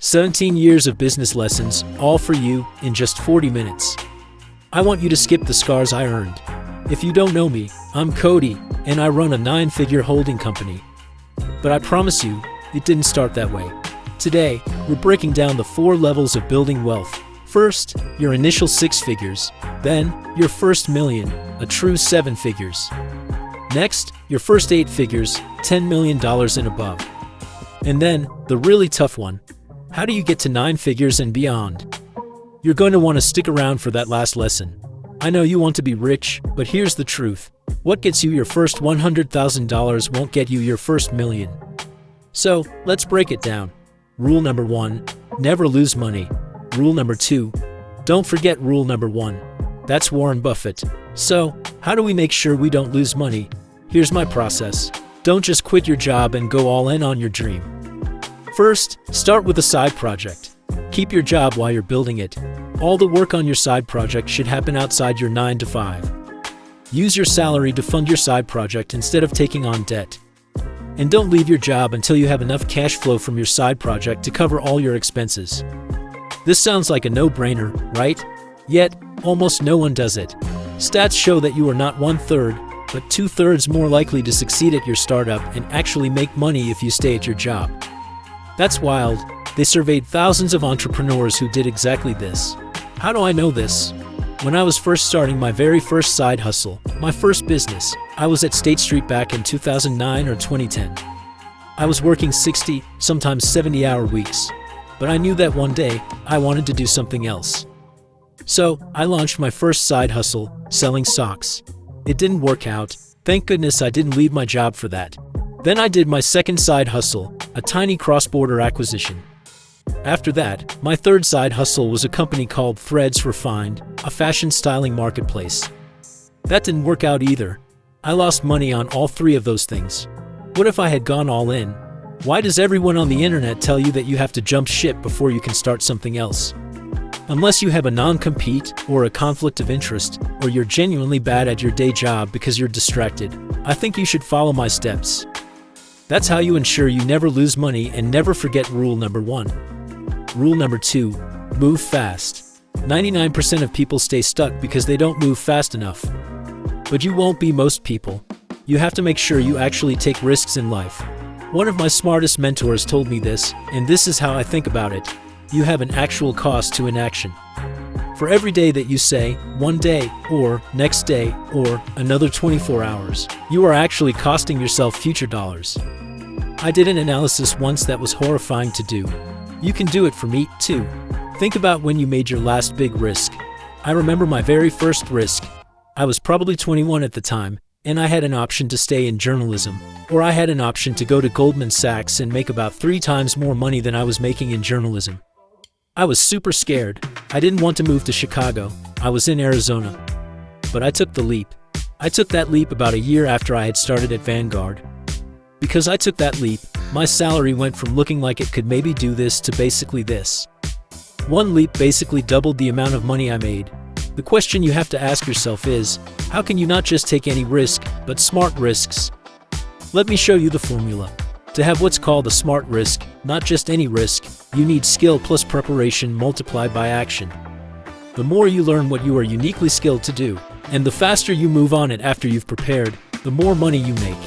17 years of business lessons, all for you, in just 40 minutes. I want you to skip the scars I earned. If you don't know me, I'm Cody, and I run a 9-figure holding company. But I promise you, it didn't start that way. Today, we're breaking down the 4 levels of building wealth. First, your initial 6 figures. Then, your first million, a true 7 figures. Next, your first 8 figures, $10 million and above. And then, the really tough one. How do you get to 9 figures and beyond? You're going to want to stick around for that last lesson. I know you want to be rich, but here's the truth. What gets you your first $100,000 won't get you your first million. So, let's break it down. Rule number 1, never lose money. Rule number 2, don't forget rule number 1. That's Warren Buffett. So, how do we make sure we don't lose money? Here's my process. Don't just quit your job and go all in on your dream. First, start with a side project. Keep your job while you're building it. All the work on your side project should happen outside your 9 to 5. Use your salary to fund your side project instead of taking on debt. And don't leave your job until you have enough cash flow from your side project to cover all your expenses. This sounds like a no-brainer, right? Yet, almost no one does it. Stats show that you are not 1/3, but 2/3 more likely to succeed at your startup and actually make money if you stay at your job. That's wild. They surveyed thousands of entrepreneurs who did exactly this. How do I know this? When I was first starting my very first side hustle, my first business, I was at State Street back in 2009 or 2010. I was working 60, sometimes 70-hour weeks. But I knew that one day, I wanted to do something else. So, I launched my first side hustle, selling socks. It didn't work out. Thank goodness I didn't leave my job for that. Then I did my second side hustle, a tiny cross-border acquisition. After that, my third side hustle was a company called Threads Refined, a fashion styling marketplace. That didn't work out either. I lost money on all 3 of those things. What if I had gone all in? Why does everyone on the internet tell you that you have to jump ship before you can start something else? Unless you have a non-compete or a conflict of interest, or you're genuinely bad at your day job because you're distracted, I think you should follow my steps. That's how you ensure you never lose money and never forget rule number 1. Rule number 2, move fast. 99% of people stay stuck because they don't move fast enough. But you won't be most people. You have to make sure you actually take risks in life. One of my smartest mentors told me this, and this is how I think about it. You have an actual cost to inaction. For every day that you say, one day, or next day, or another 24 hours, you are actually costing yourself future dollars. I did an analysis once that was horrifying to do. You can do it for me, too. Think about when you made your last big risk. I remember my very first risk. I was probably 21 at the time, and I had an option to stay in journalism, or I had an option to go to Goldman Sachs and make about 3 times more money than I was making in journalism. I was super scared. I didn't want to move to Chicago. I was in Arizona. But I took the leap. I took that leap about a year after I had started at Vanguard. Because I took that leap, my salary went from looking like it could maybe do this to basically this. One leap basically doubled the amount of money I made. The question you have to ask yourself is, how can you not just take any risk, but smart risks? Let me show you the formula. To have what's called a smart risk, not just any risk, you need skill plus preparation multiplied by action. The more you learn what you are uniquely skilled to do, and the faster you move on it after you've prepared, the more money you make.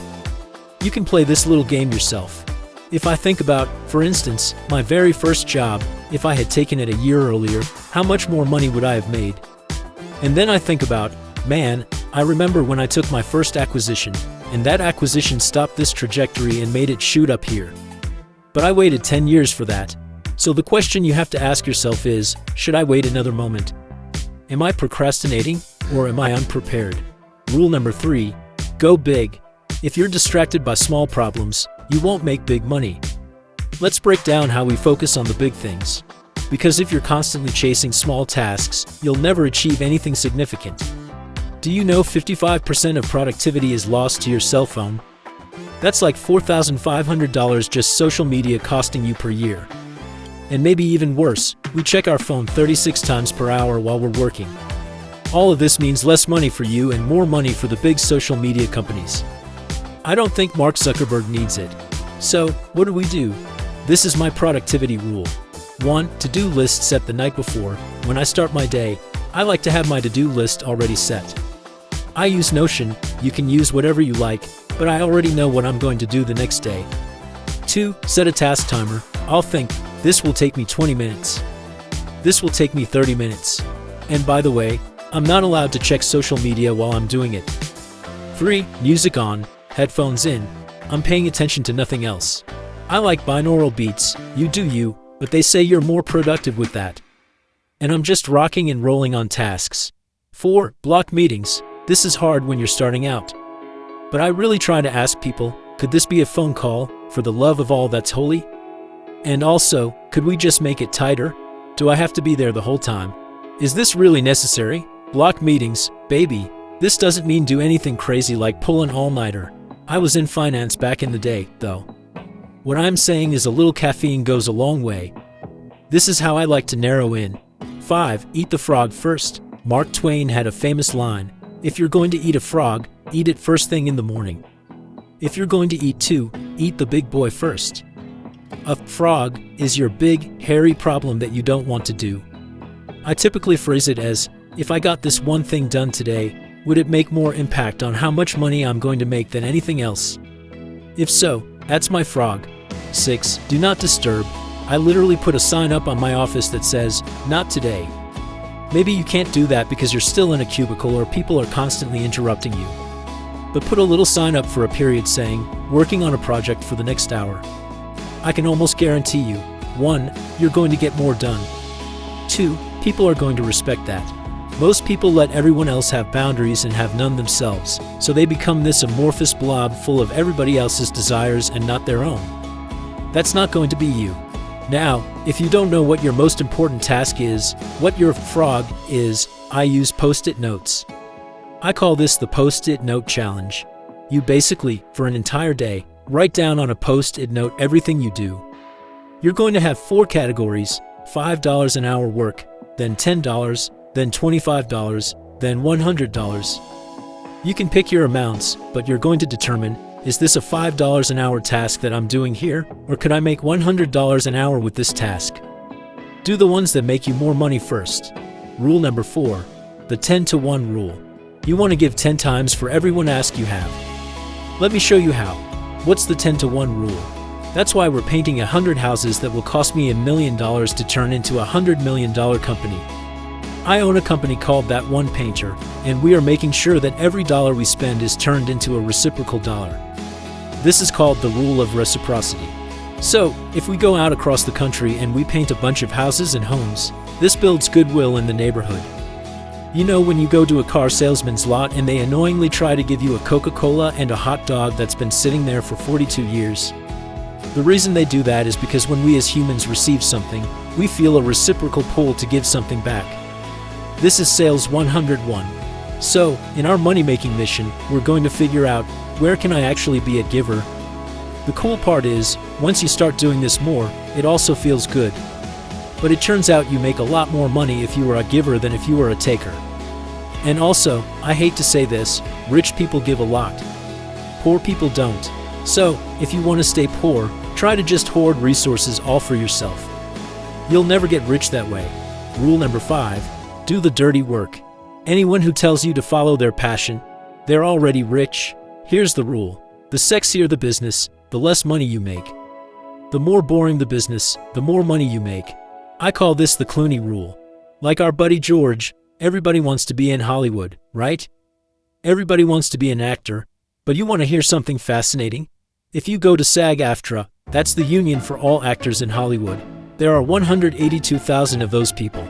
You can play this little game yourself. If I think about, for instance, my very first job, if I had taken it a year earlier, how much more money would I have made? And then I think about, man, I remember when I took my first acquisition, and that acquisition stopped this trajectory and made it shoot up here. But I waited 10 years for that. So the question you have to ask yourself is, should I wait another moment? Am I procrastinating, or am I unprepared? Rule number 3, go big. If you're distracted by small problems, you won't make big money. Let's break down how we focus on the big things. Because if you're constantly chasing small tasks, you'll never achieve anything significant. Do you know 55% of productivity is lost to your cell phone? That's like $4,500 just social media costing you per year. And maybe even worse, we check our phone 36 times per hour while we're working. All of this means less money for you and more money for the big social media companies. I don't think Mark Zuckerberg needs it. So, what do? This is my productivity rule. 1. To-do lists set the night before. When I start my day, I like to have my to-do list already set. I use Notion. You can use whatever you like, but I already know what I'm going to do the next day. 2. Set a task timer. I'll think, this will take me 20 minutes. This will take me 30 minutes. And by the way, I'm not allowed to check social media while I'm doing it. 3. Music on, headphones in. I'm paying attention to nothing else. I like binaural beats. You do you, but they say you're more productive with that. And I'm just rocking and rolling on tasks. 4. Block meetings. This is hard when you're starting out. But I really try to ask people, could this be a phone call, for the love of all that's holy? And also, could we just make it tighter? Do I have to be there the whole time? Is this really necessary? Block meetings, baby. This doesn't mean do anything crazy like pull an all-nighter. I was in finance back in the day, though. What I'm saying is a little caffeine goes a long way. This is how I like to narrow in. 5. Eat the frog first. Mark Twain had a famous line, if you're going to eat a frog, eat it first thing in the morning. If you're going to eat two, eat the big boy first. A frog is your big, hairy problem that you don't want to do. I typically phrase it as, if I got this one thing done today, would it make more impact on how much money I'm going to make than anything else? If so, that's my frog. 6. Do not disturb. I literally put a sign up on my office that says, not today. Maybe you can't do that because you're still in a cubicle or people are constantly interrupting you. But put a little sign up for a period saying, working on a project for the next hour. I can almost guarantee you, 1. You're going to get more done. 2. People are going to respect that. Most people let everyone else have boundaries and have none themselves, so they become this amorphous blob full of everybody else's desires and not their own. That's not going to be you. Now, if you don't know what your most important task is, what your frog is, I use Post-it notes. I call this the Post-it note challenge. You basically, for an entire day, write down on a Post-it note everything you do. You're going to have 4 categories: $5 an hour work, then $10, then $25, then $100. You can pick your amounts, but you're going to determine, is this a $5 an hour task that I'm doing here, or could I make $100 an hour with this task? Do the ones that make you more money first. Rule number 4, the 10-to-1 rule. You want to give 10 times for every one ask you have. Let me show you how. What's the 10-to-1 rule? That's why we're painting 100 houses that will cost me $1 million to turn into a $100 million company. I own a company called That One Painter, and we are making sure that every dollar we spend is turned into a reciprocal dollar. This is called the rule of reciprocity. So, if we go out across the country and we paint a bunch of houses and homes, this builds goodwill in the neighborhood. You know when you go to a car salesman's lot and they annoyingly try to give you a Coca-Cola and a hot dog that's been sitting there for 42 years? The reason they do that is because when we as humans receive something, we feel a reciprocal pull to give something back. This is Sales 101. So, in our money-making mission, we're going to figure out, where can I actually be a giver? The cool part is, once you start doing this more, it also feels good. But it turns out you make a lot more money if you are a giver than if you are a taker. And also, I hate to say this, rich people give a lot. Poor people don't. So, if you want to stay poor, try to just hoard resources all for yourself. You'll never get rich that way. Rule number 5. Do the dirty work. Anyone who tells you to follow their passion, they're already rich. Here's the rule. The sexier the business, the less money you make. The more boring the business, the more money you make. I call this the Clooney rule. Like our buddy George, everybody wants to be in Hollywood, right? Everybody wants to be an actor. But you want to hear something fascinating? If you go to SAG-AFTRA, that's the union for all actors in Hollywood, there are 182,000 of those people.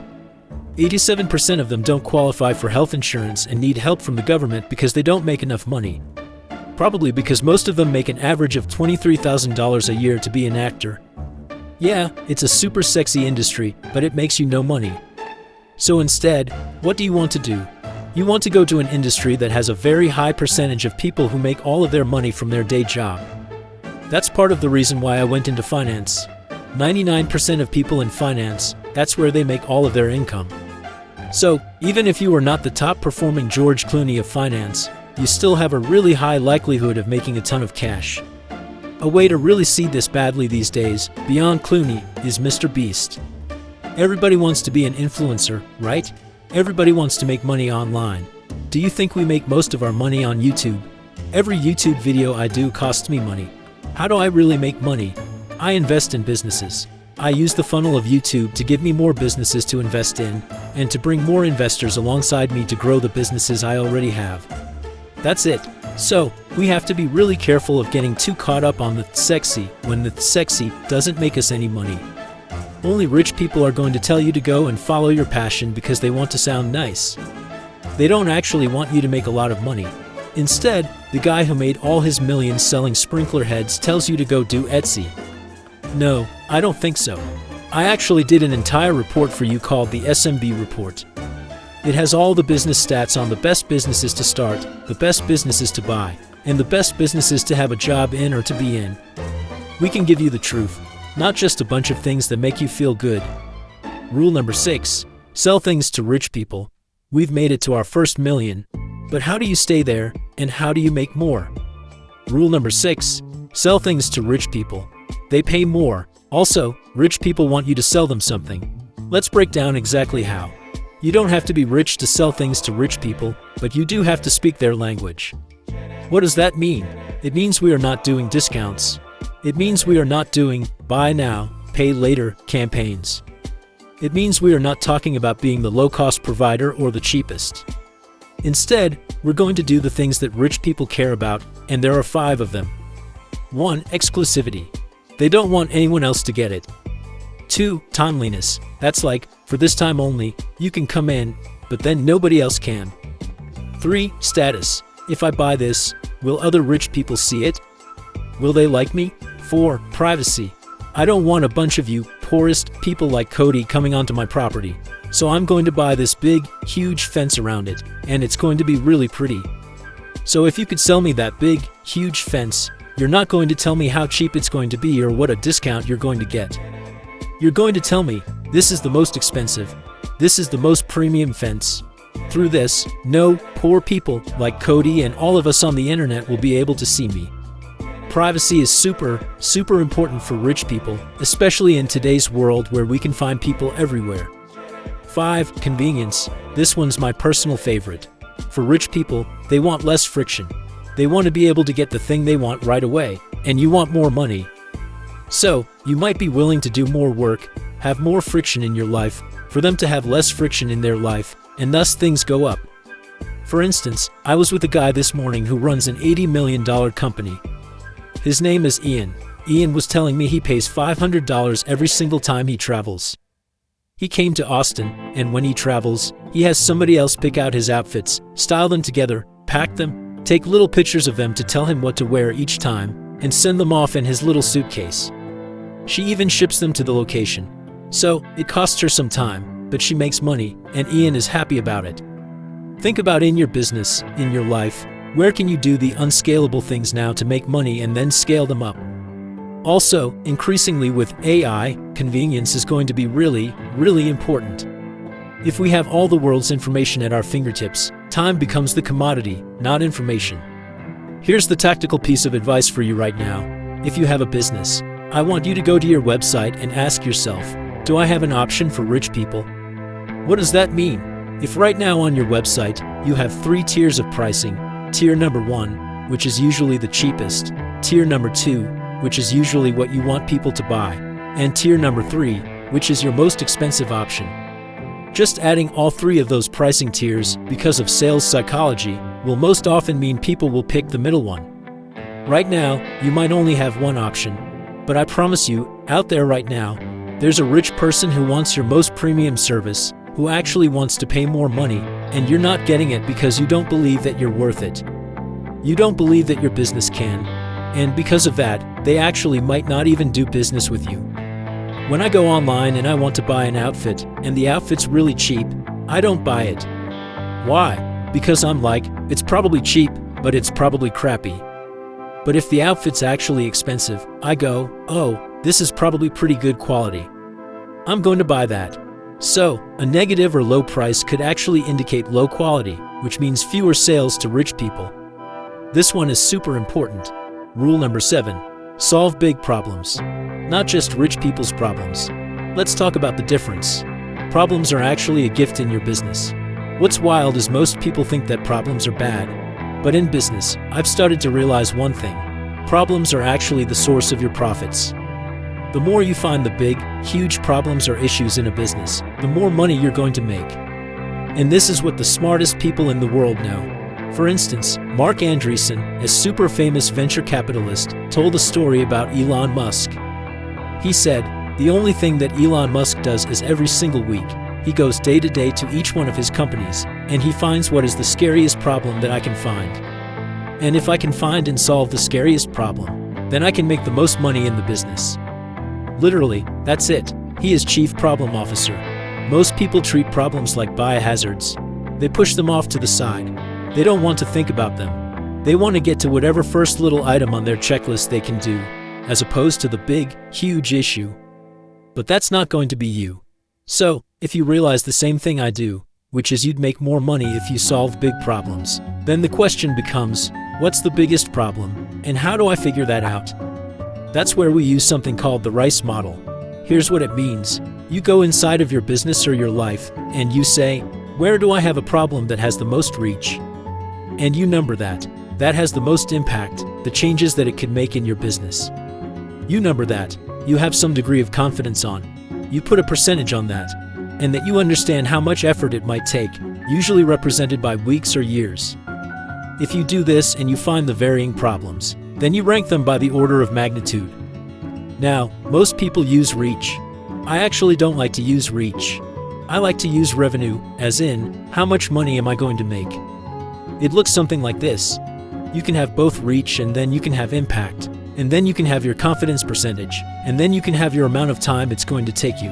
87% of them don't qualify for health insurance and need help from the government because they don't make enough money. Probably because most of them make an average of $23,000 a year to be an actor. Yeah, it's a super sexy industry, but it makes you no money. So instead, what do you want to do? You want to go to an industry that has a very high percentage of people who make all of their money from their day job. That's part of the reason why I went into finance. 99% of people in finance, that's where they make all of their income. So, even if you are not the top performing George Clooney of finance, you still have a really high likelihood of making a ton of cash. A way to really see this badly these days, beyond Clooney, is Mr. Beast. Everybody wants to be an influencer, right? Everybody wants to make money online. Do you think we make most of our money on YouTube? Every YouTube video I do costs me money. How do I really make money? I invest in businesses. I use the funnel of YouTube to give me more businesses to invest in and to bring more investors alongside me to grow the businesses I already have. That's it. So, we have to be really careful of getting too caught up on the sexy when the sexy doesn't make us any money. Only rich people are going to tell you to go and follow your passion because they want to sound nice. They don't actually want you to make a lot of money. Instead, the guy who made all his millions selling sprinkler heads tells you to go do Etsy. No, I don't think so. I actually did an entire report for you called the SMB report. It has all the business stats on the best businesses to start, the best businesses to buy, and the best businesses to have a job in or to be in. We can give you the truth, not just a bunch of things that make you feel good. Rule number 6, sell things to rich people. We've made it to our first million, but how do you stay there, and how do you make more? Rule number 6, sell things to rich people. They pay more. Also, rich people want you to sell them something. Let's break down exactly how. You don't have to be rich to sell things to rich people, but you do have to speak their language. What does that mean? It means we are not doing discounts. It means we are not doing buy now, pay later campaigns. It means we are not talking about being the low-cost provider or the cheapest. Instead, we're going to do the things that rich people care about, and there are 5 of them. 1. Exclusivity. They don't want anyone else to get it. 2. Timeliness. That's like, for this time only, you can come in, but then nobody else can. 3. Status. If I buy this, will other rich people see it? Will they like me? 4. Privacy. I don't want a bunch of you poorest people like Cody coming onto my property, so I'm going to buy this big, huge fence around it, and it's going to be really pretty. So if you could sell me that big, huge fence, you're not going to tell me how cheap it's going to be or what a discount you're going to get. You're going to tell me, this is the most expensive, this is the most premium fence. Through this, no poor people like Cody and all of us on the internet will be able to see me. Privacy is super important for rich people, especially in today's world where we can find people everywhere. 5. Convenience. This one's my personal favorite. For rich people, they want less friction. They want to be able to get the thing they want right away, and you want more money. So, you might be willing to do more work, have more friction in your life, for them to have less friction in their life, and thus things go up. For instance, I was with a guy this morning who runs an $80 million company. His name is Ian. Ian was telling me he pays $500 every single time he travels. He came to Austin, and when he travels, he has somebody else pick out his outfits, style them together, pack them, take little pictures of them to tell him what to wear each time, and send them off in his little suitcase. She even ships them to the location. So, it costs her some time, but she makes money, and Ian is happy about it. Think about in your business, in your life, where can you do the unscalable things now to make money and then scale them up? Also, increasingly with AI, convenience is going to be really important. If we have all the world's information at our fingertips, time becomes the commodity, not information. Here's the tactical piece of advice for you right now. If you have a business, I want you to go to your website and ask yourself, do I have an option for rich people? What does that mean? If right now on your website, you have 3 tiers of pricing, tier number 1, which is usually the cheapest, tier number 2, which is usually what you want people to buy, and tier number 3, which is your most expensive option. Just adding all 3 of those pricing tiers, because of sales psychology, will most often mean people will pick the middle one. Right now, you might only have one option, but I promise you, out there right now, there's a rich person who wants your most premium service, who actually wants to pay more money, and you're not getting it because you don't believe that you're worth it. You don't believe that your business can, and because of that, they actually might not even do business with you. When I go online and I want to buy an outfit, and the outfit's really cheap, I don't buy it. Why? Because I'm like, it's probably cheap, but it's probably crappy. But if the outfit's actually expensive, I go, oh, this is probably pretty good quality. I'm going to buy that. So, a negative or low price could actually indicate low quality, which means fewer sales to rich people. This one is super important. Rule number 7. Solve big problems. Not just rich people's problems. Let's talk about the difference. Problems are actually a gift in your business. What's wild is most people think that problems are bad. But in business, I've started to realize one thing. Problems are actually the source of your profits. The more you find the big, huge problems or issues in a business, the more money you're going to make. And this is what the smartest people in the world know. For instance, Mark Andreessen, a super famous venture capitalist, told a story about Elon Musk. He said, "The only thing that Elon Musk does is every single week, he goes day to day to each one of his companies, and he finds what is the scariest problem that I can find. And if I can find and solve the scariest problem, then I can make the most money in the business." Literally, that's it. He is Chief Problem Officer. Most people treat problems like biohazards. They push them off to the side. They don't want to think about them. They want to get to whatever first little item on their checklist they can do, as opposed to the big, huge issue. But that's not going to be you. So, if you realize the same thing I do, which is you'd make more money if you solve big problems, then the question becomes, what's the biggest problem, and how do I figure that out? That's where we use something called the RICE model. Here's what it means. You go inside of your business or your life, and you say, where do I have a problem that has the most reach? And you number that. That has the most impact, the changes that it can make in your business. You number that. You have some degree of confidence on. You put a percentage on that. And that you understand how much effort it might take, usually represented by weeks or years. If you do this and you find the varying problems, then you rank them by the order of magnitude. Now, most people use reach. I actually don't like to use reach. I like to use revenue, as in, how much money am I going to make? It looks something like this. You can have both reach and then you can have impact, and then you can have your confidence percentage, and then you can have your amount of time it's going to take you.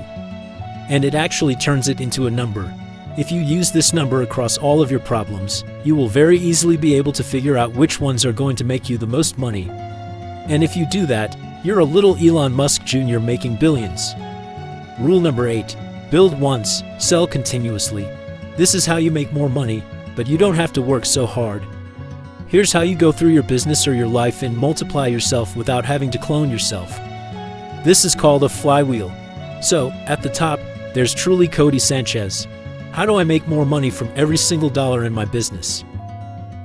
And it actually turns it into a number. If you use this number across all of your problems, you will very easily be able to figure out which ones are going to make you the most money. And if you do that, you're a little Elon Musk Jr. making billions. Rule number 8. Build once, sell continuously. This is how you make more money, but you don't have to work so hard. Here's how you go through your business or your life and multiply yourself without having to clone yourself. This is called a flywheel. So, at the top, there's truly Cody Sanchez. How do I make more money from every single dollar in my business?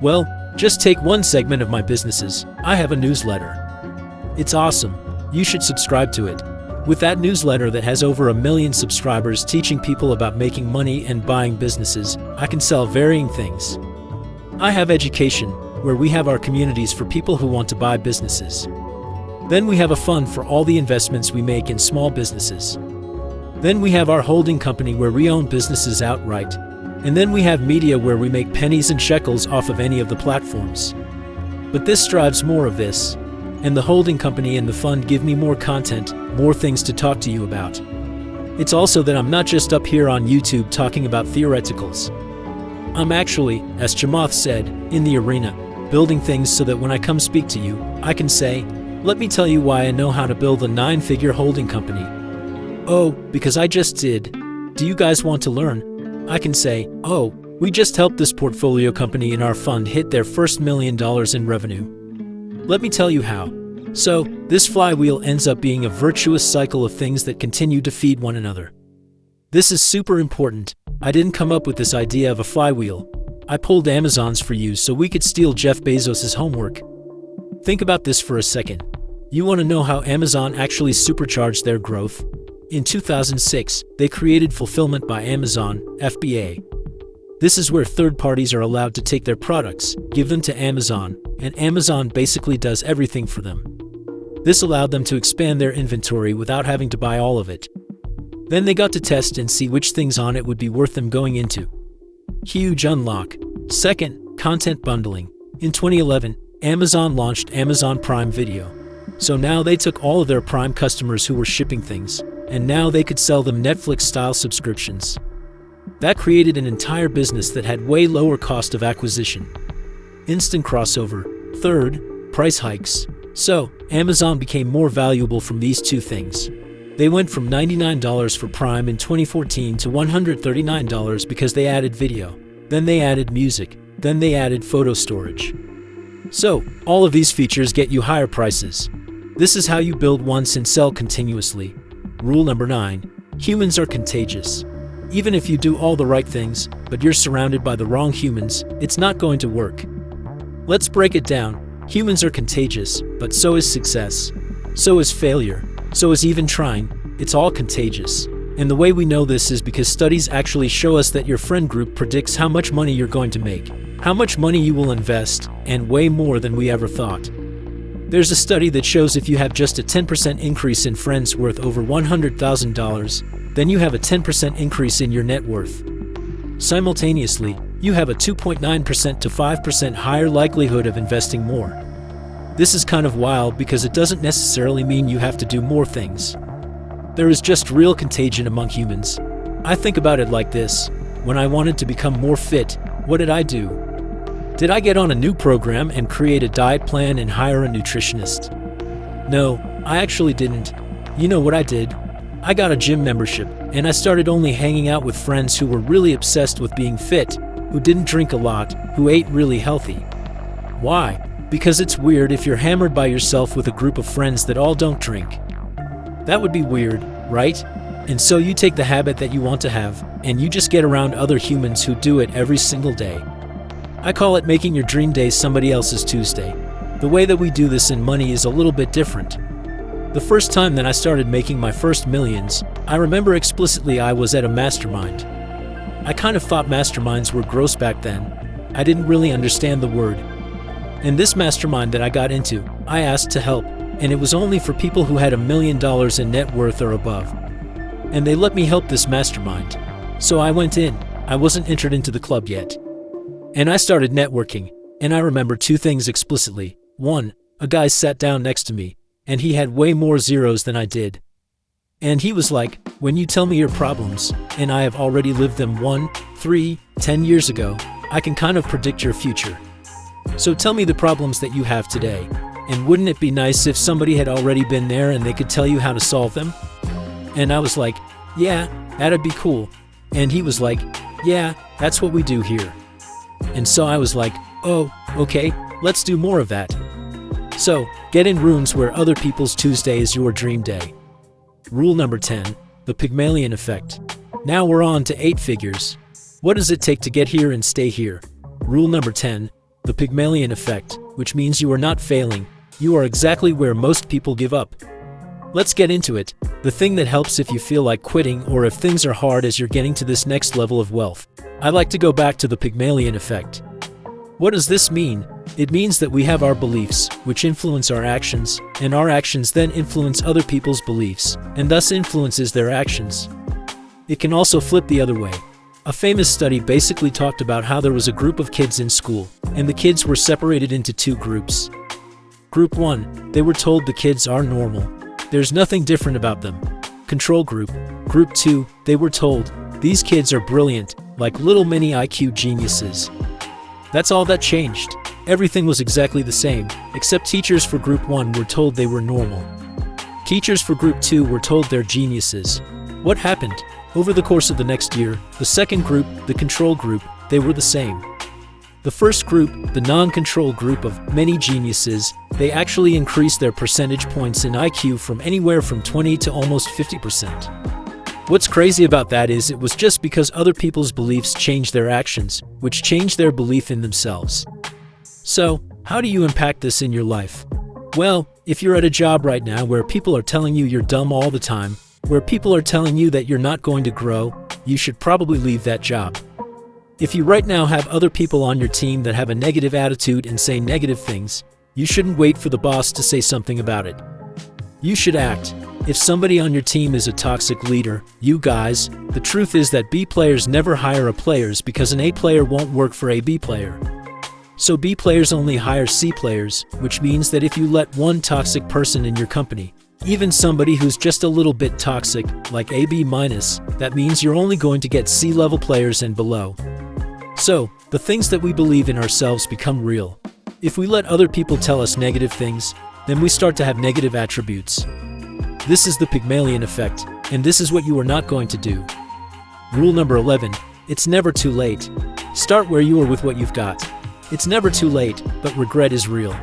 Well, just take one segment of my businesses. I have a newsletter. It's awesome. You should subscribe to it. With that newsletter that has over 1 million subscribers teaching people about making money and buying businesses, I can sell varying things. I have education, where we have our communities for people who want to buy businesses. Then we have a fund for all the investments we make in small businesses. Then we have our holding company where we own businesses outright. And then we have media where we make pennies and shekels off of any of the platforms. But this drives more of this. And the holding company and the fund give me more content, more things to talk to you about. It's also that I'm not just up here on YouTube talking about theoreticals. I'm actually, as Chamath said, in the arena, building things so that when I come speak to you, I can say, let me tell you why I know how to build a 9-figure holding company. Oh, because I just did. Do you guys want to learn? I can say, oh, we just helped this portfolio company in our fund hit their first $1 million in revenue. Let me tell you how. So, this flywheel ends up being a virtuous cycle of things that continue to feed one another. This is super important. I didn't come up with this idea of a flywheel. I pulled Amazon's for you so we could steal Jeff Bezos' homework. Think about this for a second. You want to know how Amazon actually supercharged their growth? In 2006, they created Fulfillment by Amazon, FBA. This is where third parties are allowed to take their products, give them to Amazon, and Amazon basically does everything for them. This allowed them to expand their inventory without having to buy all of it. Then they got to test and see which things on it would be worth them going into. Huge unlock. Second, content bundling. In 2011, Amazon launched Amazon Prime Video. So now they took all of their Prime customers who were shipping things, and now they could sell them Netflix-style subscriptions. That created an entire business that had way lower cost of acquisition. Instant crossover. Third, price hikes. So, Amazon became more valuable from these two things. They went from $99 for Prime in 2014 to $139 because they added video. Then they added music. Then they added photo storage. So, all of these features get you higher prices. This is how you build once and sell continuously. Rule number 9. Humans are contagious. Even if you do all the right things, but you're surrounded by the wrong humans, it's not going to work. Let's break it down. Humans are contagious, but so is success. So is failure. So is even trying. It's all contagious. And the way we know this is because studies actually show us that your friend group predicts how much money you're going to make, how much money you will invest, and way more than we ever thought. There's a study that shows if you have just a 10% increase in friends worth over $100,000, then you have a 10% increase in your net worth. Simultaneously, you have a 2.9% to 5% higher likelihood of investing more. This is kind of wild because it doesn't necessarily mean you have to do more things. There is just real contagion among humans. I think about it like this. When I wanted to become more fit, what did I do? Did I get on a new program and create a diet plan and hire a nutritionist? No, I actually didn't. You know what I did? I got a gym membership, and I started only hanging out with friends who were really obsessed with being fit, who didn't drink a lot, who ate really healthy. Why? Because it's weird if you're hammered by yourself with a group of friends that all don't drink. That would be weird, right? And so you take the habit that you want to have, and you just get around other humans who do it every single day. I call it making your dream day somebody else's Tuesday. The way that we do this in money is a little bit different. The first time that I started making my first millions, I remember explicitly I was at a mastermind. I kind of thought masterminds were gross back then. I didn't really understand the word. In this mastermind that I got into, I asked to help, and it was only for people who had $1 million in net worth or above. And they let me help this mastermind. So I went in. I wasn't entered into the club yet. And I started networking, and I remember two things explicitly. One, a guy sat down next to me, and he had way more zeros than I did. And he was like, when you tell me your problems, and I have already lived them 1, 3, 10 years ago, I can kind of predict your future. So tell me the problems that you have today. And wouldn't it be nice if somebody had already been there and they could tell you how to solve them? And I was like, yeah, that'd be cool. And he was like, yeah, that's what we do here. And so I was like, oh, okay, let's do more of that. So, get in rooms where other people's Tuesday is your dream day. Rule number 10, the Pygmalion effect. Now we're on to 8 figures. What does it take to get here and stay here? Rule number 10, the Pygmalion effect, which means you are not failing. You are exactly where most people give up. Let's get into it. The thing that helps if you feel like quitting or if things are hard as you're getting to this next level of wealth. I like to go back to the Pygmalion effect. What does this mean? It means that we have our beliefs, which influence our actions, and our actions then influence other people's beliefs, and thus influences their actions. It can also flip the other way. A famous study basically talked about how there was a group of kids in school, and the kids were separated into 2 groups. Group 1, they were told the kids are normal. There's nothing different about them. Control group. Group 2, they were told, these kids are brilliant, like little mini IQ geniuses. That's all that changed. Everything was exactly the same, except teachers for Group 1 were told they were normal. Teachers for Group 2 were told they're geniuses. What happened? Over the course of the next year, the second group, the control group, they were the same. The first group, the non-control group of many geniuses, they actually increased their percentage points in IQ from anywhere from 20 to almost 50%. What's crazy about that is it was just because other people's beliefs changed their actions, which changed their belief in themselves. So, how do you impact this in your life? Well, if you're at a job right now where people are telling you you're dumb all the time, where people are telling you that you're not going to grow, you should probably leave that job. If you right now have other people on your team that have a negative attitude and say negative things, you shouldn't wait for the boss to say something about it. You should act. If somebody on your team is a toxic leader, you guys, the truth is that B players never hire A players because an A player won't work for a B player. So B players only hire C players, which means that if you let one toxic person in your company, even somebody who's just a little bit toxic, like AB-, that means you're only going to get C-level players and below. So, the things that we believe in ourselves become real. If we let other people tell us negative things, then we start to have negative attributes. This is the Pygmalion effect, and this is what you are not going to do. Rule number 11, it's never too late. Start where you are with what you've got. It's never too late, but regret is real.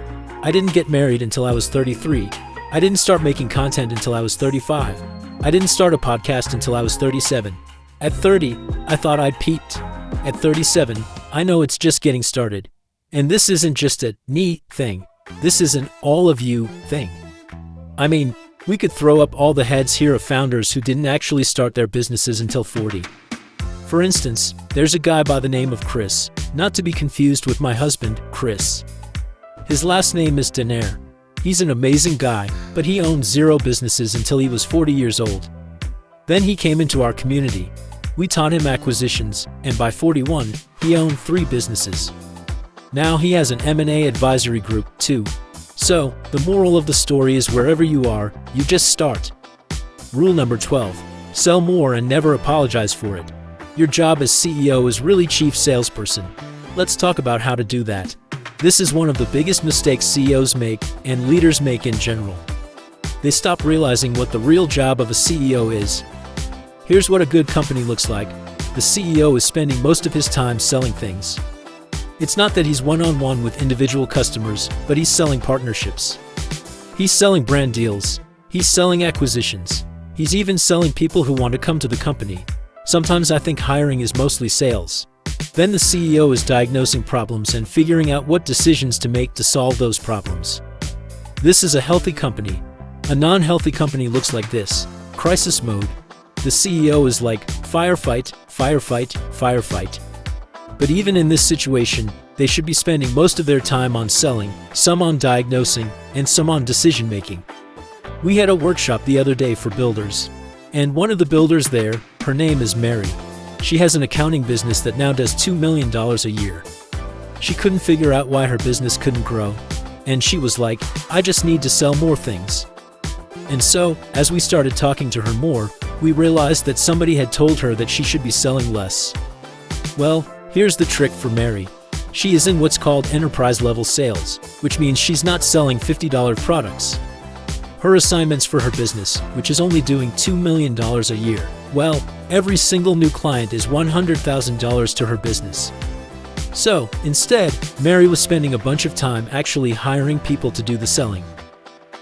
I didn't get married until I was 33. I didn't start making content until I was 35. I didn't start a podcast until I was 37. At 30, I thought I'd peaked. At 37, I know it's just getting started. And this isn't just a me thing. This is an all of you thing. I mean, we could throw up all the heads here of founders who didn't actually start their businesses until 40. For instance, there's a guy by the name of Chris, not to be confused with my husband, Chris. His last name is Denaire. He's an amazing guy, but he owned 0 businesses until he was 40 years old. Then he came into our community. We taught him acquisitions, and by 41, he owned 3 businesses. Now he has an M&A advisory group, too. So, the moral of the story is wherever you are, you just start. Rule number 12. Sell more and never apologize for it. Your job as CEO is really chief salesperson. Let's talk about how to do that. This is one of the biggest mistakes CEOs make, and leaders make in general. They stop realizing what the real job of a CEO is. Here's what a good company looks like. The CEO is spending most of his time selling things. It's not that he's one-on-one with individual customers, but he's selling partnerships. He's selling brand deals. He's selling acquisitions. He's even selling people who want to come to the company. Sometimes I think hiring is mostly sales. Then the CEO is diagnosing problems and figuring out what decisions to make to solve those problems. This is a healthy company. A non-healthy company looks like this. Crisis mode. The CEO is like, firefight, firefight, firefight. But even in this situation, they should be spending most of their time on selling, some on diagnosing, and some on decision-making. We had a workshop the other day for builders. And one of the builders there, her name is Mary. She has an accounting business that now does $2 million a year. She couldn't figure out why her business couldn't grow. And she was like, I just need to sell more things. And so, as we started talking to her more, we realized that somebody had told her that she should be selling less. Well, here's the trick for Mary. She is in what's called enterprise-level sales, which means she's not selling $50 products. Her assignments for her business, which is only doing $2 million a year, well, every single new client is $100,000 to her business. So, instead, Mary was spending a bunch of time actually hiring people to do the selling.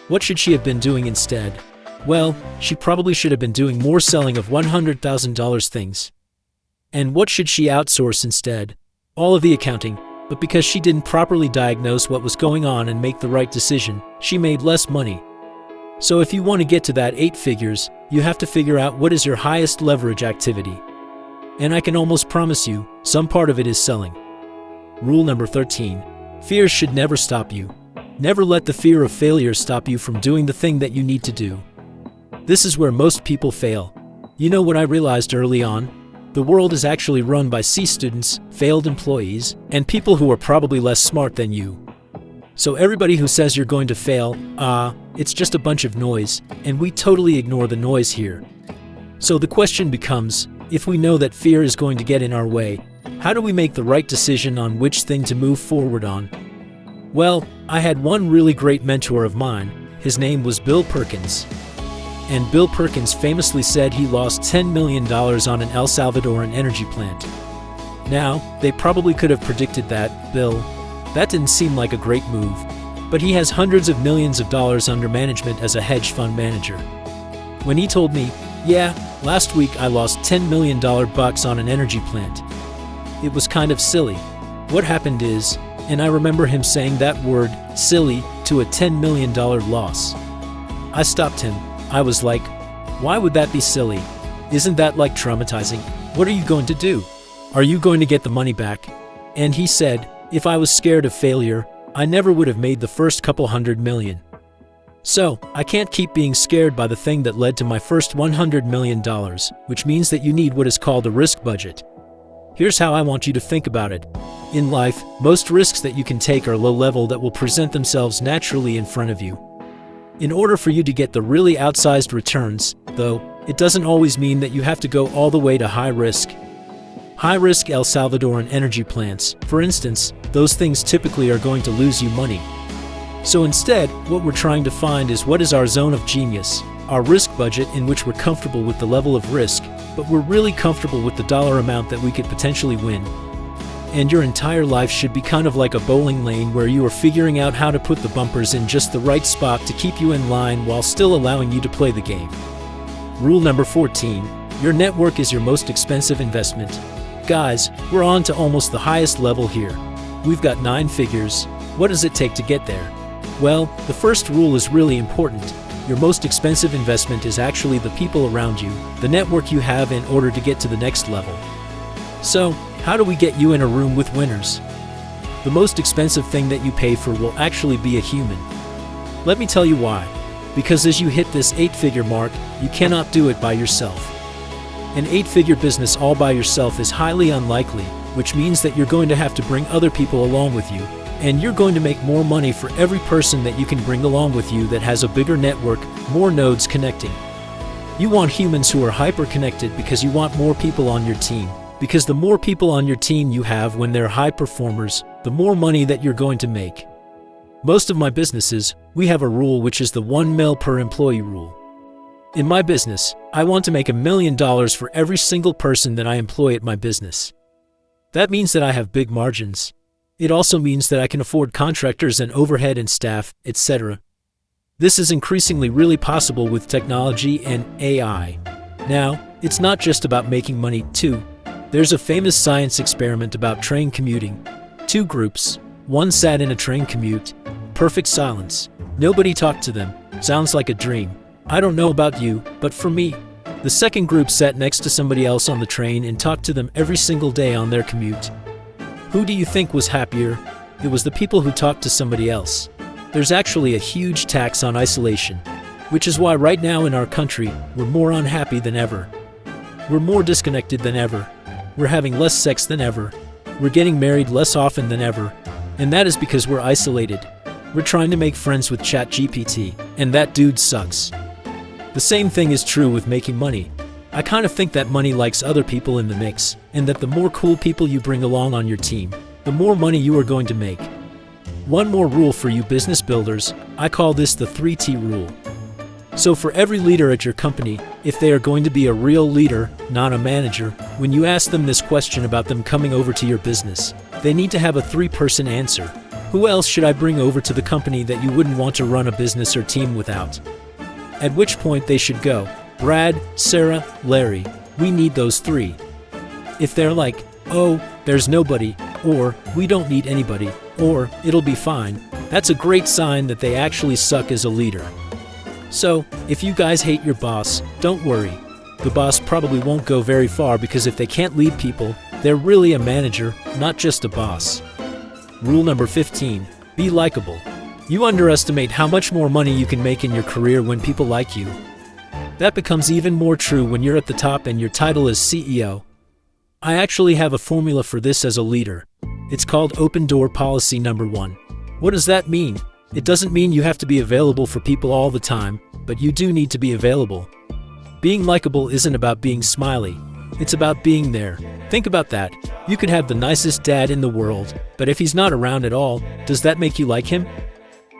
What should she have been doing instead? Well, she probably should have been doing more selling of $100,000 things. And what should she outsource instead? All of the accounting, but because she didn't properly diagnose what was going on and make the right decision, she made less money. So if you want to get to that 8 figures, you have to figure out what is your highest leverage activity. And I can almost promise you, some part of it is selling. Rule number 13. Fears should never stop you. Never let the fear of failure stop you from doing the thing that you need to do. This is where most people fail. You know what I realized early on? The world is actually run by C students, failed employees, and people who are probably less smart than you. So everybody who says you're going to fail, it's just a bunch of noise, and we totally ignore the noise here. So the question becomes, if we know that fear is going to get in our way, how do we make the right decision on which thing to move forward on? Well, I had one really great mentor of mine. His name was Bill Perkins. And Bill Perkins famously said he lost $10 million on an El Salvadoran energy plant. Now, they probably could have predicted that, Bill. That didn't seem like a great move. But he has hundreds of millions of dollars under management as a hedge fund manager. When he told me, yeah, last week I lost $10 million bucks on an energy plant, it was kind of silly. What happened is, and I remember him saying that word, silly, to a $10 million loss. I stopped him. I was like, why would that be silly? Isn't that like traumatizing? What are you going to do? Are you going to get the money back? And he said, if I was scared of failure, I never would have made the first couple $100 million. So, I can't keep being scared by the thing that led to my first $100 million, which means that you need what is called a risk budget. Here's how I want you to think about it. In life, most risks that you can take are low level that will present themselves naturally in front of you. In order for you to get the really outsized returns, though, it doesn't always mean that you have to go all the way to high risk. High-risk El Salvadoran energy plants, for instance, those things typically are going to lose you money. So instead, what we're trying to find is what is our zone of genius, our risk budget in which we're comfortable with the level of risk, but we're really comfortable with the dollar amount that we could potentially win. And your entire life should be kind of like a bowling lane where you are figuring out how to put the bumpers in just the right spot to keep you in line while still allowing you to play the game. Rule number 14. Your network is your most expensive investment. Guys, we're on to almost the highest level here. We've got 9 figures. What does it take to get there? Well, the first rule is really important. Your most expensive investment is actually the people around you, the network you have in order to get to the next level. So, how do we get you in a room with winners? The most expensive thing that you pay for will actually be a human. Let me tell you why. Because as you hit this 8-figure mark, you cannot do it by yourself. An 8-figure business all by yourself is highly unlikely, which means that you're going to have to bring other people along with you, and you're going to make more money for every person that you can bring along with you that has a bigger network, more nodes connecting. You want humans who are hyper-connected because you want more people on your team. Because the more people on your team you have when they're high performers, the more money that you're going to make. Most of my businesses, we have a rule which is the 1 mil per employee rule. In my business, I want to make $1 million for every single person that I employ at my business. That means that I have big margins. It also means that I can afford contractors and overhead and staff, etc. This is increasingly really possible with technology and AI. Now, it's not just about making money, too. There's a famous science experiment about train commuting. 2 groups. One sat in a train commute. Perfect silence. Nobody talked to them. Sounds like a dream. I don't know about you, but for me. The second group sat next to somebody else on the train and talked to them every single day on their commute. Who do you think was happier? It was the people who talked to somebody else. There's actually a huge tax on isolation, which is why right now in our country, we're more unhappy than ever. We're more disconnected than ever. We're having less sex than ever. We're getting married less often than ever. And that is because we're isolated. We're trying to make friends with ChatGPT, and that dude sucks. The same thing is true with making money. I kind of think that money likes other people in the mix, and that the more cool people you bring along on your team, the more money you are going to make. One more rule for you business builders, I call this the 3T rule. So for every leader at your company, if they are going to be a real leader, not a manager, when you ask them this question about them coming over to your business, they need to have a 3-person answer. Who else should I bring over to the company that you wouldn't want to run a business or team without? At which point they should go, Brad, Sarah, Larry, we need those 3. If they're like, oh, there's nobody, or we don't need anybody, or it'll be fine, that's a great sign that they actually suck as a leader. So, if you guys hate your boss, don't worry. The boss probably won't go very far because if they can't lead people, they're really a manager, not just a boss. Rule number 15, be likable. You underestimate how much more money you can make in your career when people like you. That becomes even more true when you're at the top and your title is CEO. I actually have a formula for this as a leader. It's called open door policy number 1. What does that mean? It doesn't mean you have to be available for people all the time, but you do need to be available. Being likable isn't about being smiley. It's about being there. Think about that. You could have the nicest dad in the world, but if he's not around at all, does that make you like him?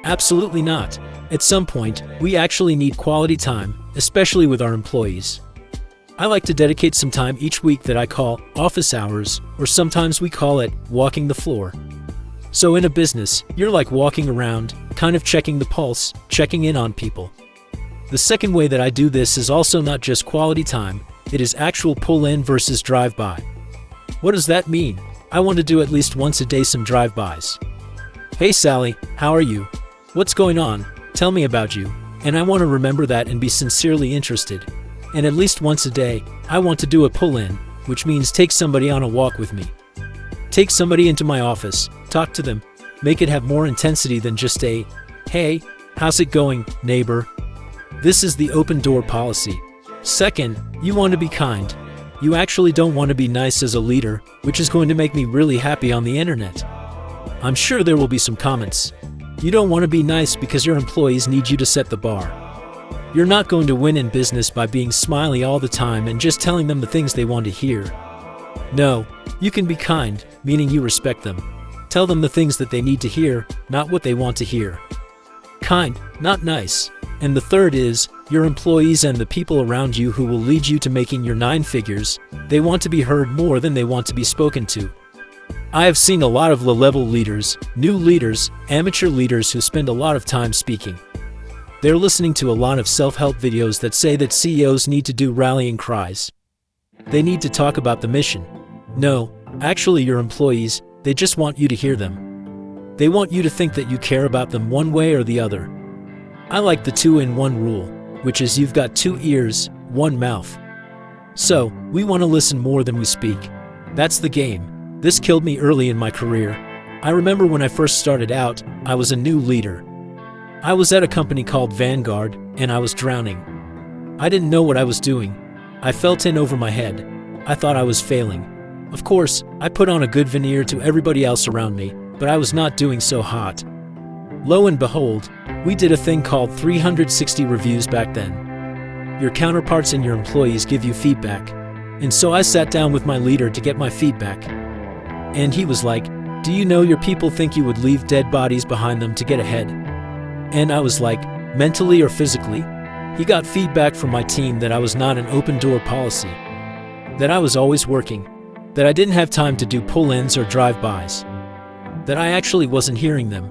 Absolutely not. At some point, we actually need quality time, especially with our employees. I like to dedicate some time each week that I call office hours, or sometimes we call it walking the floor. So in a business, you're like walking around, kind of checking the pulse, checking in on people. The second way that I do this is also not just quality time, it is actual pull-in versus drive-by. What does that mean? I want to do at least once a day some drive-bys. Hey Sally, how are you? What's going on? Tell me about you. And I want to remember that and be sincerely interested. And at least once a day, I want to do a pull-in, which means take somebody on a walk with me. Take somebody into my office, talk to them, make it have more intensity than just a, hey, how's it going, neighbor? This is the open door policy. Second, you want to be kind. You actually don't want to be nice as a leader, which is going to make me really happy on the internet. I'm sure there will be some comments. You don't want to be nice because your employees need you to set the bar. You're not going to win in business by being smiley all the time and just telling them the things they want to hear. No, you can be kind, meaning you respect them. Tell them the things that they need to hear, not what they want to hear. Kind, not nice. And the third is, your employees and the people around you who will lead you to making your 9 figures, they want to be heard more than they want to be spoken to. I have seen a lot of low-level leaders, new leaders, amateur leaders who spend a lot of time speaking. They're listening to a lot of self-help videos that say that CEOs need to do rallying cries. They need to talk about the mission. No, actually your employees, they just want you to hear them. They want you to think that you care about them one way or the other. I like the 2-in-1 rule, which is you've got 2 ears, 1 mouth. So, we want to listen more than we speak. That's the game. This killed me early in my career. I remember when I first started out, I was a new leader. I was at a company called Vanguard, and I was drowning. I didn't know what I was doing. I felt in over my head. I thought I was failing. Of course, I put on a good veneer to everybody else around me, but I was not doing so hot. Lo and behold, we did a thing called 360 reviews back then. Your counterparts and your employees give you feedback. And so I sat down with my leader to get my feedback. And he was like, "Do you know your people think you would leave dead bodies behind them to get ahead?" And I was like, "Mentally or physically?" He got feedback from my team that I was not an open door policy, that I was always working, that I didn't have time to do pull-ins or drive-bys, that I actually wasn't hearing them.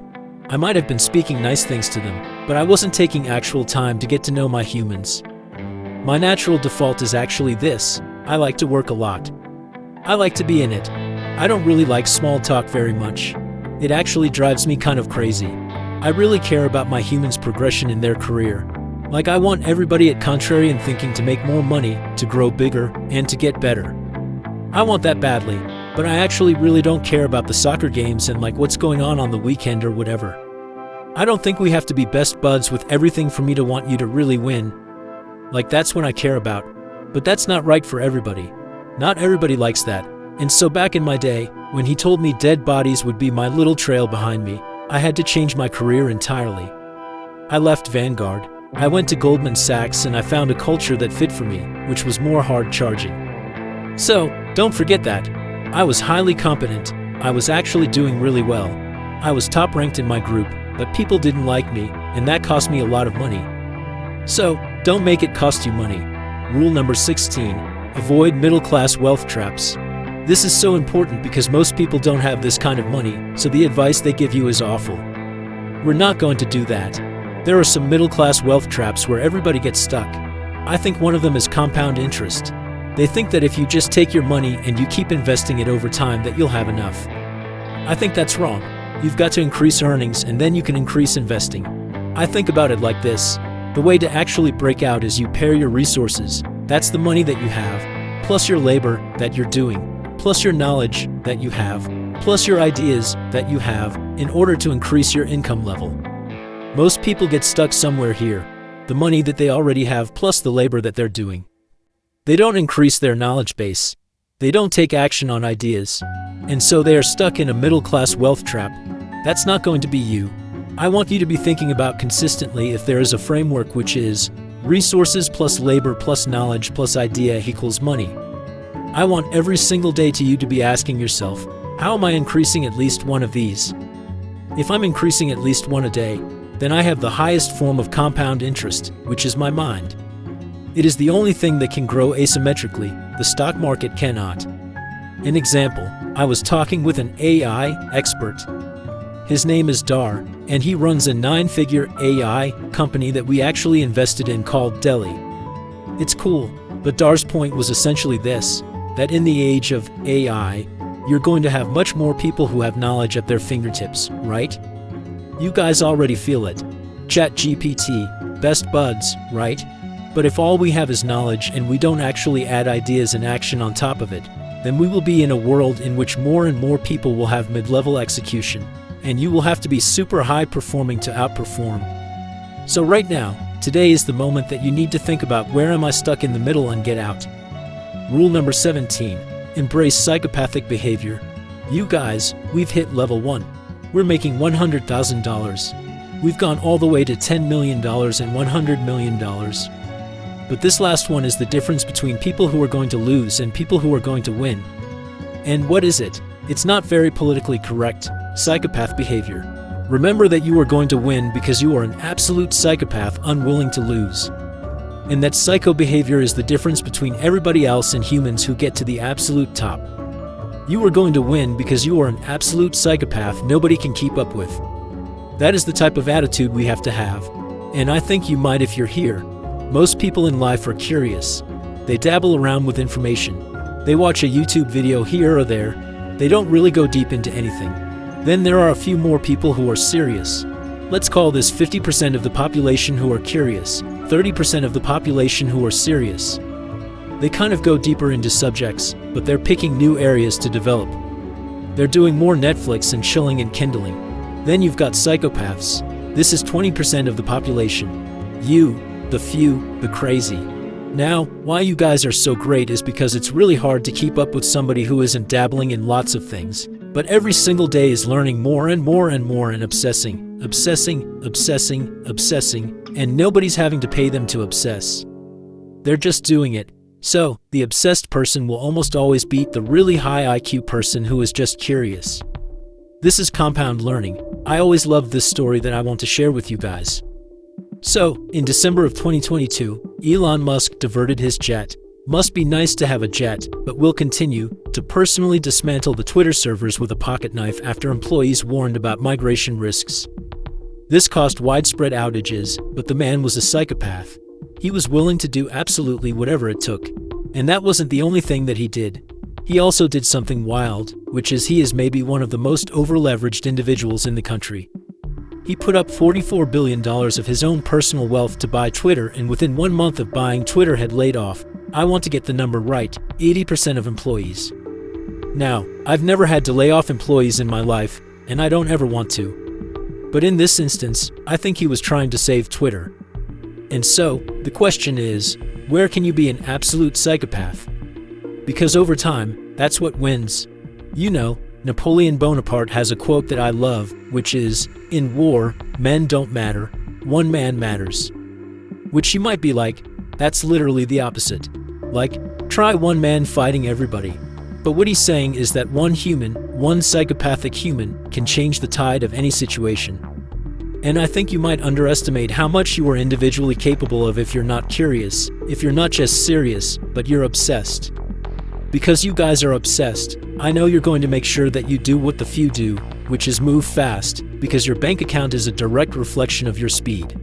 I might have been speaking nice things to them, but I wasn't taking actual time to get to know my humans. My natural default is actually this: I like to work a lot. I like to be in it. I don't really like small talk very much. It actually drives me kind of crazy. I really care about my humans' progression in their career. Like, I want everybody at Contrarian Thinking to make more money, to grow bigger, and to get better. I want that badly, but I actually really don't care about the soccer games and like what's going on the weekend or whatever. I don't think we have to be best buds with everything for me to want you to really win. Like, that's what I care about. But that's not right for everybody. Not everybody likes that. And so back in my day, when he told me dead bodies would be my little trail behind me, I had to change my career entirely. I left Vanguard. I went to Goldman Sachs and I found a culture that fit for me, which was more hard charging. So, don't forget that. I was highly competent. I was actually doing really well. I was top ranked in my group, but people didn't like me, and that cost me a lot of money. So, don't make it cost you money. Rule number 16, avoid middle-class wealth traps. This is so important because most people don't have this kind of money, so the advice they give you is awful. We're not going to do that. There are some middle-class wealth traps where everybody gets stuck. I think one of them is compound interest. They think that if you just take your money and you keep investing it over time that you'll have enough. I think that's wrong. You've got to increase earnings and then you can increase investing. I think about it like this. The way to actually break out is you pair your resources. That's the money that you have, plus your labor that you're doing, plus your knowledge that you have, plus your ideas that you have in order to increase your income level. Most people get stuck somewhere here. The money that they already have plus the labor that they're doing. They don't increase their knowledge base. They don't take action on ideas. And so they are stuck in a middle-class wealth trap. That's not going to be you. I want you to be thinking about consistently if there is a framework which is resources plus labor plus knowledge plus idea equals money. I want every single day to you to be asking yourself, how am I increasing at least one of these? If I'm increasing at least one a day, then I have the highest form of compound interest, which is my mind. It is the only thing that can grow asymmetrically. The stock market cannot. An example, I was talking with an AI expert. His name is Dar, and he runs a 9-figure AI company that we actually invested in called Delhi. It's cool, but Dar's point was essentially this, that in the age of AI, you're going to have much more people who have knowledge at their fingertips, right? You guys already feel it. ChatGPT, best buds, right? But if all we have is knowledge and we don't actually add ideas and action on top of it, then we will be in a world in which more and more people will have mid-level execution, and you will have to be super high performing to outperform. So right now, today is the moment that you need to think about where am I stuck in the middle and get out. Rule number 17, embrace psychopathic behavior. You guys, we've hit level 1. We're making $100,000. We've gone all the way to $10 million and $100 million. But this last one is the difference between people who are going to lose and people who are going to win. And what is it? It's not very politically correct. Psychopath behavior. Remember that you are going to win because you are an absolute psychopath unwilling to lose. And that psycho behavior is the difference between everybody else and humans who get to the absolute top. You are going to win because you are an absolute psychopath nobody can keep up with. That is the type of attitude we have to have. And I think you might if you're here. Most people in life are curious. They dabble around with information. They watch a YouTube video here or there. They don't really go deep into anything. Then there are a few more people who are serious. Let's call this 50% of the population who are curious, 30% of the population who are serious. They kind of go deeper into subjects, but they're picking new areas to develop. They're doing more Netflix and chilling and kindling. Then you've got psychopaths. This is 20% of the population. You, the few, the crazy. Now, why you guys are so great is because it's really hard to keep up with somebody who isn't dabbling in lots of things, but every single day is learning more and more and more and obsessing, and nobody's having to pay them to obsess. They're just doing it. So, the obsessed person will almost always beat the really high IQ person who is just curious. This is compound learning. I always loved this story that I want to share with you guys. So, in December of 2022, Elon Musk diverted his jet. Must be nice to have a jet, but will continue to personally dismantle the Twitter servers with a pocket knife after employees warned about migration risks. This caused widespread outages, but the man was a psychopath. He was willing to do absolutely whatever it took. And that wasn't the only thing that he did. He also did something wild, which is he is maybe one of the most over-leveraged individuals in the country. He put up $44 billion of his own personal wealth to buy Twitter, and within 1 month of buying Twitter had laid off, I want to get the number right, 80% of employees. Now, I've never had to lay off employees in my life, and I don't ever want to. But in this instance, I think he was trying to save Twitter. And so, the question is, where can you be an absolute psychopath? Because over time, that's what wins. You know, Napoleon Bonaparte has a quote that I love, which is, "In war, men don't matter, one man matters." Which you might be like, that's literally the opposite. Like, try one man fighting everybody. But what he's saying is that one human, one psychopathic human, can change the tide of any situation. And I think you might underestimate how much you are individually capable of if you're not curious, if you're not just serious, but you're obsessed. Because you guys are obsessed, I know you're going to make sure that you do what the few do, which is move fast, because your bank account is a direct reflection of your speed.